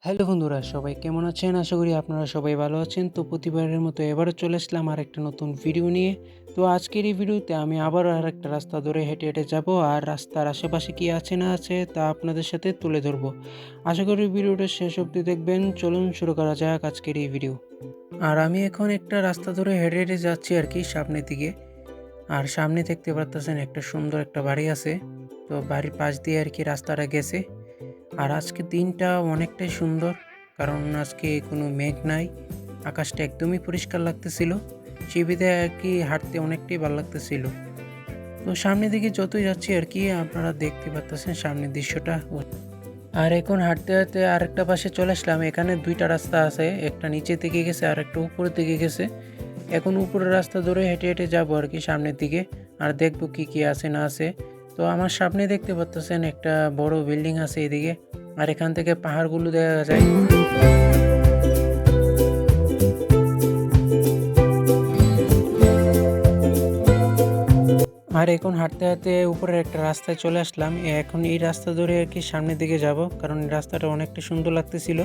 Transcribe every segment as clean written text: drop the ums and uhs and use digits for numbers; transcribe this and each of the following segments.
Hello বন্ধুরা, সবাই কেমন আছেন? আশা করি আপনারা সবাই ভালো আছেন। তো প্রতিবারের মতো এবারও চলে আসলাম আরেকটা নতুন ভিডিও নিয়ে। তো আজকের এই ভিডিওতে আমি আবারও আরেকটা রাস্তা ধরে হেঁটে, হেঁটে যাবো। আর রাস্তার আশেপাশে কি আছে না আছে তা আপনাদের সাথে তুলে ধরবো। আশা করি ভিডিওটা শেষ অবধি দেখবেন। চলুন শুরু করা যাক আজকের এই ভিডিও। আর আমি এখন একটা রাস্তা ধরে হেঁটে, হেঁটে যাচ্ছি আরকি সামনের দিকে। আর সামনে দেখতে পারতেছেন একটা সুন্দর একটা বাড়ি আছে। তো বাড়ির পাশ দিয়ে আরকি রাস্তাটা গেছে। আর আজকের দিনটা অনেকটাই সুন্দর, কারণ আজকে কোনো মেঘ নাই, আকাশটা একদমই পরিষ্কার লাগতেছিল। সেই বিধায় আর কি হাঁটতে অনেকটাই ভালো লাগতেছিল। তো সামনের দিকে যতই যাচ্ছি আর কি আপনারা দেখতে পারতেছেন সামনের দৃশ্যটা। আর এখন হাঁটতে, হাঁটতে আরেকটা পাশে চলে আসলাম। এখানে ২ টা রাস্তা আছে। একটা নিচের দিকে গেছে আর একটা উপরের দিকে গেছে। এখন উপরের রাস্তা ধরে হেঁটে, হেঁটে যাবো আরকি সামনের দিকে। আর দেখবো কি, কি আছে না আছে। তো আমার সামনে দেখতে পারতেছেন একটা বড় বিল্ডিং আছে এদিকে। আর এখান থেকে পাহাড়গুলো দেখা যায়। আর এখন হাঁটতে, হাঁটতে উপরের একটা রাস্তায় চলে আসলাম। এখন এই রাস্তা ধরে আরকি সামনের দিকে যাবো। কারণ এই রাস্তাটা অনেকটা সুন্দর লাগতেছিল।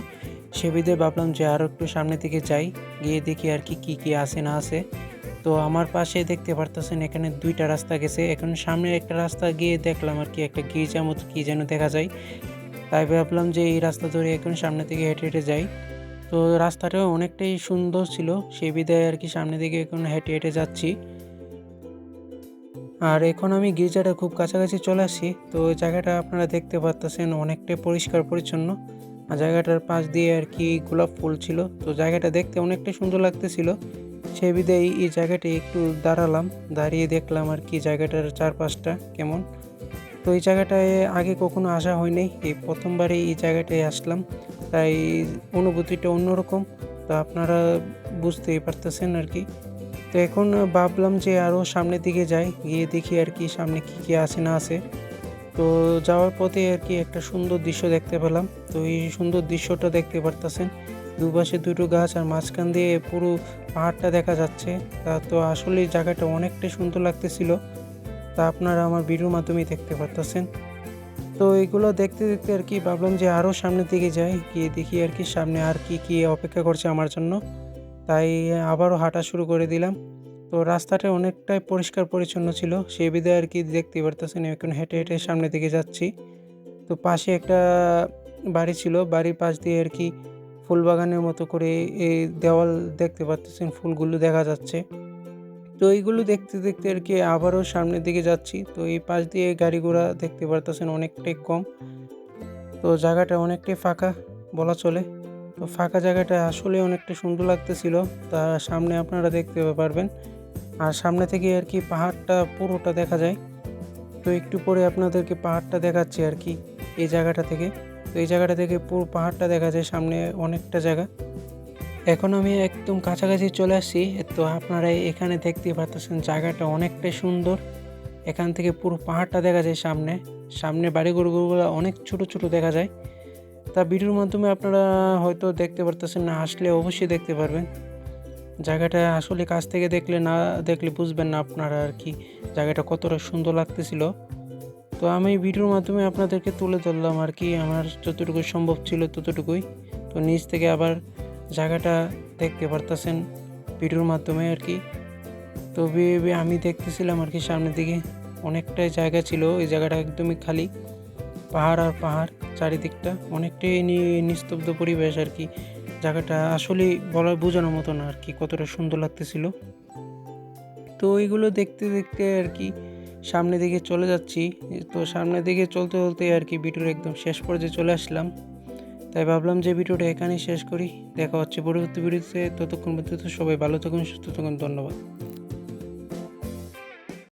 সে বিধায় ভাবলাম যে আরো একটু সামনের দিকে যাই। গিয়ে দেখি আরকি কি, কি আছে না আছে। তো আমার পাশে দেখতে পারতেছেন এখানে ২ টা রাস্তা গেছে। এখন সামনে একটা রাস্তা গিয়ে দেখলাম আরকি একটা গির্জার মতো কি যেন দেখা যায়। তাই ভাবলাম যে এই রাস্তা ধরে এখন সামনের দিকে হেঁটে, হেঁটে যাই। তো রাস্তাটাও অনেকটাই সুন্দর ছিল। সেই বিধায় আরকি সামনের দিকে এখন হেঁটে, হেঁটে যাচ্ছি। আর এখন আমি গির্জাটার খুব কাছাকাছি চলে আসছি। তো ওই জায়গাটা আপনারা দেখতে পারতেছেন অনেকটাই পরিষ্কার পরিচ্ছন্ন। আর জায়গাটার পাশ দিয়ে আরকি গোলাপ ফুল ছিল। তো জায়গাটা দেখতে অনেকটাই সুন্দর লাগতেছিল। সেই বিধায় এই জায়গাটায় একটু দাঁড়ালাম। দাঁড়িয়ে দেখলাম আরকি জায়গাটার চারপাশটা কেমন। তো এই জায়গাটায় আগে কখনো আসা হয় নাই। এই ১ম বারেই এই জায়গাটায় আসলাম। তাই অনুভূতিটা অন্যরকম। তো আপনারা বুঝতেই পারতেছেন আরকি। তো এখন ভাবলাম যে আরও সামনের দিকে যাই। গিয়ে দেখি আরকি সামনে কি, কি আছে না আছে। তো যাওয়ার পথে আরকি একটা সুন্দর দৃশ্য দেখতে পেলাম। তো এই সুন্দর দৃশ্যটা দেখতে পারতেছেন। দুপাশে ২ টো গাছ আর মাঝখান দিয়ে পুরো পাহাড়টা দেখা যাচ্ছে। তো আসলেই জায়গাটা অনেকটাই সুন্দর লাগতেছিল। তা আপনারা আমার ভিডিওর মাধ্যমেই দেখতে পারতেছেন। তো এগুলো দেখতে, দেখতে আরকি ভাবলাম যে আরও সামনের দিকে যাই। গিয়ে দেখি আরকি সামনে আর কি, কি অপেক্ষা করছে আমার জন্য। তাই আবারও হাঁটা শুরু করে দিলাম। তো রাস্তাটা অনেকটাই পরিষ্কার পরিচ্ছন্ন ছিল। সেই বিধায় আরকি দেখতেই পারতেছেন এখন হেঁটে, হেঁটে সামনের দিকে যাচ্ছি। তো পাশে একটা বাড়ি ছিল। বাড়ির পাশ দিয়ে আরকি ফুল বাগানের মতো করে দেওয়াল দেখতে পারতেছেন, ফুলগুলো দেখা যাচ্ছে। তো এইগুলো দেখতে, দেখতে আরকি আবারও সামনের দিকে যাচ্ছি। তো এই পাশ দিয়ে গাড়ি ঘোড়া দেখতে পারতেছেন অনেকটাই কম। তো জায়গাটা অনেকটাই ফাঁকা বলা চলে। তো ফাঁকা জায়গাটা আসলেই অনেকটা সুন্দর লাগতেছিল। তা সামনে আপনারা দেখতে পারবেন। আর সামনে থেকে আরকি পাহাড়টা পুরোটা দেখা যায়। তো একটু পরে আপনাদেরকে পাহাড়টা দেখাচ্ছি আরকি এই জায়গাটা থেকে। তো এই জায়গাটা থেকে পুরো পাহাড়টা দেখা যায় সামনে অনেকটা জায়গা। এখন আমি একদম কাছাকাছি চলে আসছি। তো আপনারা এখানে দেখতেই পারতেছেন জায়গাটা অনেকটাই সুন্দর। এখান থেকে পুরো পাহাড়টা দেখা যায় সামনে। সামনে বাড়িঘরগুলো অনেক ছোট, ছোট দেখা যায়। তা ভিডিওর মাধ্যমে আপনারা হয়তো দেখতে পারতেছেন না, আসলে অবশ্যই দেখতে পারবেন। জায়গাটা আসলে কাছ থেকে দেখলে না দেখলে বুঝবেন না আপনারা আরকি জায়গাটা কতটা সুন্দর লাগতেছিল। তো আমি ভিডিওর মাধ্যমে আপনাদেরকে তুলে ধরলাম আরকি আমার যতটুকু সম্ভব ছিল ততটুকুই। তো নিচ থেকে আবার জায়গাটা দেখতে পারতেছেন ভিডিওর মাধ্যমে আরকি। তো আমি দেখতেছিলাম আরকি সামনের দিকে অনেকটাই জায়গা ছিল। এই জায়গাটা একদমই খালি। পাহাড় আর পাহাড় চারিদিকটা অনেকটাই নিস্তব্ধ পরিবেশ আরকি। জায়গাটা আসলেই বোঝানোর মতো না আরকি কতটা সুন্দর লাগতেছিল। তো এইগুলো দেখতে, দেখতে আরকি সামনের দিকে চলে যাচ্ছি। তো সামনের দিকে চলতে, চলতে আরকি ভিডিওর একদম শেষ পর্যায়ে চলে আসলাম। তাই ভাবলাম যে ভিডিওটা এখানেই শেষ করি। দেখা হচ্ছে পরবর্তী ভিডিওতে। ততক্ষণ পর্যন্ত সবাই ভালো থাকুন, সুস্থ থাকুন। ধন্যবাদ।